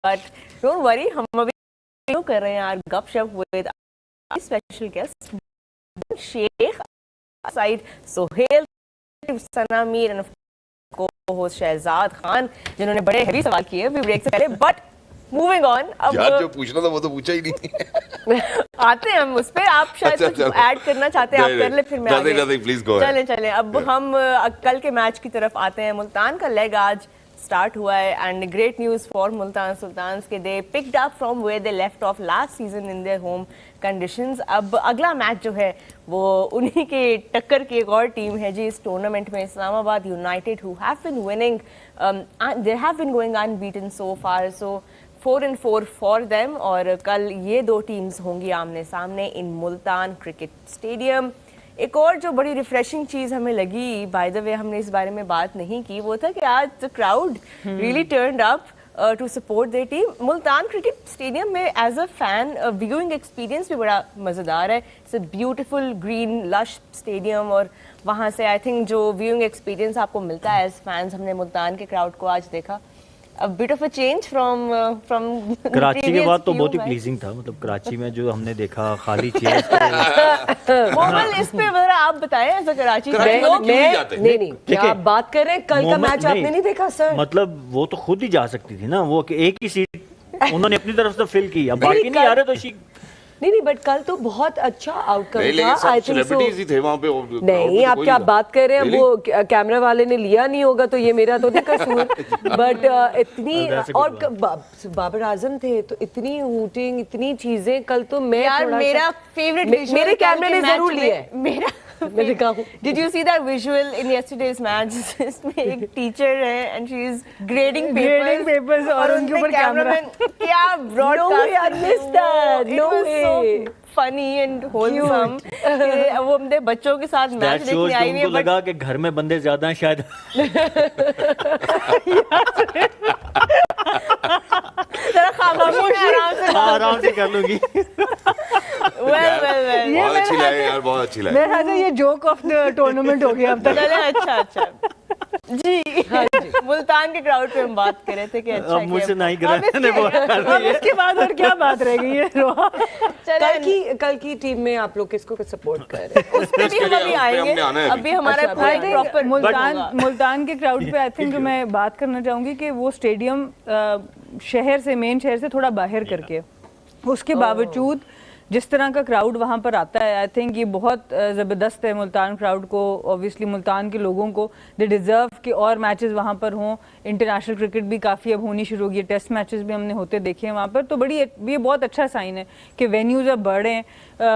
but don't worry, ہم ابھی کر رہے ہیں یار گپ شپ with special guest Sheikh Saeed Sohail Sana Mir and co-host Shahzad Khan جنہوں نے بڑے ہیوی سوال کیے ابھی بریک سے پہلے. بٹ موونگ آن, اب جو پوچھنا تھا وہ تو پوچھا ہی نہیں. آتے ہیں ہم اس پہ, آپ شاید کچھ ایڈ کرنا چاہتے ہیں آپ کر لیں پھر میں چلیں. اب ہم کل کے میچ کی طرف آتے ہیں. ملتان کا لیگ آج اسٹارٹ ہوا ہے and great news for Multan sultans کے they picked up from where they left off last season in their home conditions. اب اگلا میچ جو ہے وہ انہی کے ٹکر کی ایک اور ٹیم ہے جی اس ٹورنامنٹ میں, اسلام آباد United, who have been winning, they have been going unbeaten so far, so 4-4 for them. اور کل یہ دو ٹیمز ہوں گی آمنے سامنے ان ملتان کرکٹ اسٹیڈیم. ایک اور جو بڑی ریفریشنگ چیز ہمیں لگی, بائی دا وے ہم نے اس بارے میں بات نہیں کی, وہ تھا کہ آج the crowd really turned up to support their team. Multan cricket stadium میں as a fan viewing experience بھی بڑا مزیدار ہے. It's a beautiful green lush stadium, اور وہاں سے آئی تھنک جو ویوئنگ ایکسپیرینس آپ کو ملتا ہے ایز فینس, ہم نے ملتان کے کراؤڈ کو آج دیکھا. A bit of a change from Karachi کے بعد تو بہت ہی پلیزنگ تھا. مطلب کراچی میں جو ہم نے دیکھا خالی چیئرز مومل اس پہ ذرا آپ بتائیں ایسا کراچی نہیں کیا آپ بات کر رہے ہیں, کل کا میچ آپ نے نہیں دیکھا سر؟ مطلب وہ تو خود ہی جا سکتی تھی نا, وہ کہ ایک ہی سیٹ انہوں نے اپنی طرف سے فل کی, اب باقی نہیں آ رہے تو نہیں بٹ کل تو بہت اچھا آؤٹ کم تھا. نہیں آپ کیا بات کر رہے ہیں, وہ کیمرہ والے نے لیا نہیں ہوگا تو یہ میرا تو نہیں قصور, بٹ اتنی, اور بابر اعظم تھے تو اتنی ہوٹنگ اتنی چیزیں کل تو میں میرا فیوریٹ میرے کیمرے نے ضرور لیا ہے. میرا Did you see that visual in yesterday's match? اس میں ایک ٹیچر ہے and she is grading papers اور ان کے اوپر کیمرہ کیا broadcast. I missed that. No way. funny and wholesome. وہ اپنے بچوں کے ساتھ میچ دیکھنے آئی ہوئی ہے. لگا کہ گھر میں بندے زیادہ ہیں شاید, ذرا خاموشی آرام سے کر لوں گی. بہت اچھی لگی یار, بہت اچھی لگی. میرے خیال سے یہ جوک آف دا ٹورنامنٹ ہو گیا اب تک. اچھا جی ملتان کے کراؤڈ پہ ہم بات کر رہے تھے کہ اچھا مجھ سے نہیں کرا, اس کے بعد اور کیا بات رہ گئی ہے. کل کی ٹیم میں آپ لوگ کس کو سپورٹ کر رہے ہیں؟ اس پہ بھی ہم ابھی آئیں گے. ابھی ہمارا ملتان کے کراؤڈ پہ آئی تھنک جو میں بات کرنا چاہوں گی کہ وہ اسٹیڈیم شہر سے, مین شہر سے تھوڑا باہر کر کے, اس کے باوجود جس طرح کا کراؤڈ وہاں پر آتا ہے, آئی تھنک یہ بہت زبردست ہے ملتان کراؤڈ کو. اوبیسلی ملتان کے لوگوں کو دے ڈیزرو کہ اور میچز وہاں پر ہوں. انٹرنیشنل کرکٹ بھی کافی اب ہونی شروع ہوگی, ٹیسٹ میچز بھی ہم نے ہوتے دیکھے ہیں وہاں پر, تو یہ بہت اچھا سائن ہے کہ وینیوز اب بڑھ رہے ہیں.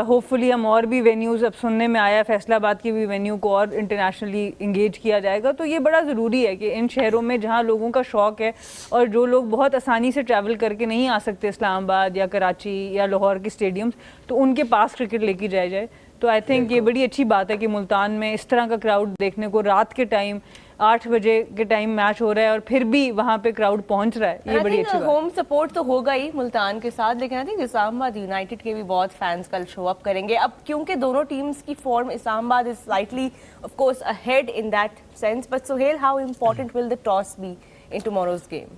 ہوپ فلی ہم اور بھی وینیوز, اب سننے میں آیا فیصل آباد کی بھی وینیو کو اور انٹرنیشنلی انگیج کیا جائے گا, تو یہ بڑا ضروری ہے کہ ان شہروں میں جہاں لوگوں کا شوق ہے اور جو لوگ بہت آسانی سے ٹریول کر کے نہیں آ سکتے اسلام آباد یا کراچی یا لاہور کی اسٹیڈیمز, تو ان کے پاس کرکٹ لے کے جایا جائے. تو آئی تھنک یہ بڑی اچھی بات ہے کہ ملتان میں اس طرح کا کراؤڈ دیکھنے کو, رات کے ٹائم 8 بجے کے ٹائم میچ ہو رہا ہے اور پھر بھی وہاں پہ کراؤڈ پہنچ رہا ہے, یہ بڑی اچھی بات ہے. ہوم سپورٹ تو ہوگا ہی ملتان کے ساتھ, لیکن آئی تھنک اسلام آباد یونائٹیڈ کے بھی بہت فینس کل شو اپ کریں گے. اب کیونکہ دونوں ٹیمز کی form, Islamabad is slightly of course ahead in that sense, but Sohail how important will the toss be in tomorrow's game?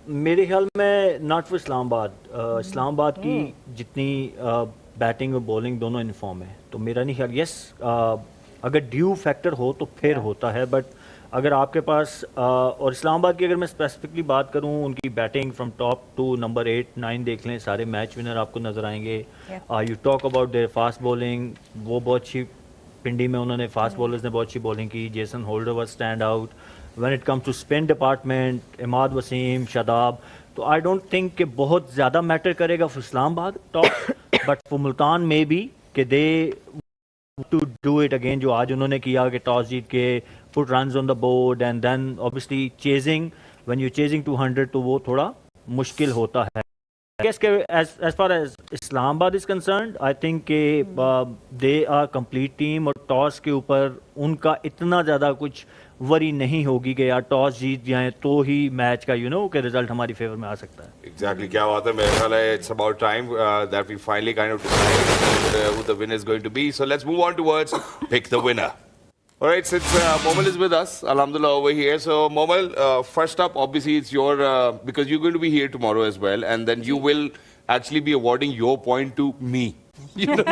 میرے خیال میں ناٹ فار اسلام آباد. اسلام آباد کی جتنی بیٹنگ اور بولنگ دونوں انفارم ہے, تو میرا نہیں خیال, یس اگر ڈیو فیکٹر ہو تو پھر ہوتا ہے, بٹ اگر آپ کے پاس اور اسلام آباد کی اگر میں اسپیسیفکلی بات کروں, ان کی batting from top to number 8-9 دیکھ لیں, سارے میچ ونر آپ کو نظر آئیں گے. You talk about their fast bowling, وہ بہت اچھی, پنڈی میں انہوں نے فاسٹ بولرز نے بہت اچھی بولنگ کی. Jason Holder was stand out. When it comes to spin department, Imad Wasim, Shadab, تو آئی ڈونٹ تھنک کہ بہت زیادہ میٹر کرے گا فار اسلام آباد ٹاپ, بٹ فار ملتان میں بھی کہ دے ٹو ڈو اٹ اگین, جو آج انہوں نے کیا کہ ٹاس جیت کے put runs on the board and then obviously chasing, when you're chasing 200 تو وہ تھوڑا مشکل ہوتا ہے. I guess کہ as far as اسلام آباد is concerned, I think کہ they are complete team, اور ٹاس کے اوپر ان کا اتنا زیادہ کچھ وری نہیں ہوگی کہ یار ٹاس جیت جائیں تو ہی میچ کا کہ رزلٹ ہماری فیور میں آ سکتا ہے. ایگزیکٹلی, کیا بات ہے. میرا خیال ہے it's about time that we finally kind of decide who the winner is going to be. So let's move on towards pick the winner. All right, since Momal is with us, alhamdulillah, over here. So, Momal, first up, obviously, it's your, because you're going to be here tomorrow as well, and then you will actually be awarding your point to me. You know,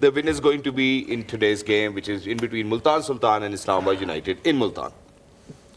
the win is going to be in today's game, which is in between Multan Sultan and Islamabad United in Multan?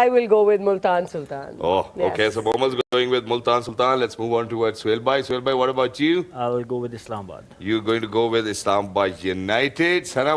I will go with Multan Sultan. Oh, okay. So, Momal's going with Multan Sultan. Let's move on towards Suhail Bhai. Suhail Bhai, what about you? I will go with Islamabad. You're going to go with Islamabad United. Sana,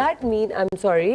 that mean I'm sorry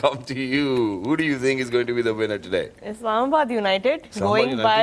come to you who do you think is going to be the winner today Islamabad United going by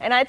and I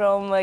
from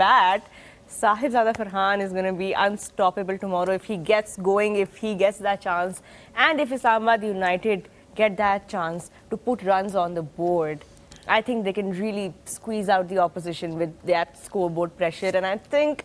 bat Sahibzada Farhan is going to be unstoppable tomorrow if he gets going if he gets that chance and if Islamabad United get that chance to put runs on the board I think they can really squeeze out the opposition with that scoreboard pressure and I think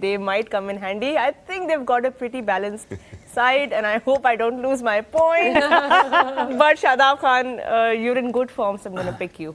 they might come in handy I think they've got a pretty balanced side and I hope I don't lose my point but Shadab Khan you're in good form so I'm going to pick you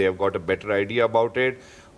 they have got a better idea about it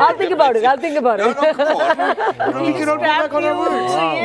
I'll think about it we cannot go back on our words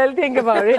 will think about it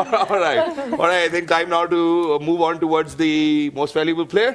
all right I think time now to move on towards the most valuable player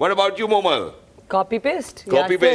What about you, Momal? Copy paste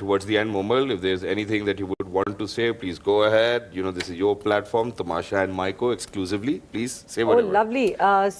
towards the end, Momal, if there's anything that you would want to say, please go ahead. You know, this is your platform, Tamasha and Maiko exclusively. Please say whatever. Oh, lovely.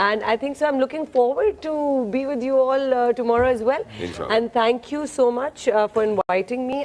And I think so I'm looking forward to be with you all tomorrow as well. Inshallah. And thank you so much for inviting me.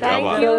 Thank you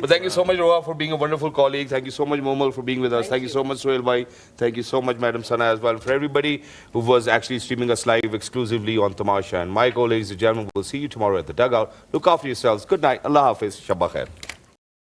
But thank you so much Roha for being a wonderful colleague. Thank you so much Momal for being with us. Thank you so much Suhail bhai. Thank you so much Madam Sana as well. For everybody who was actually streaming us live exclusively on Tamasha and Maiko, ladies and gentlemen, we'll see you tomorrow at the dugout. Look after yourselves. Good night. Allah Hafiz. Shabba khair.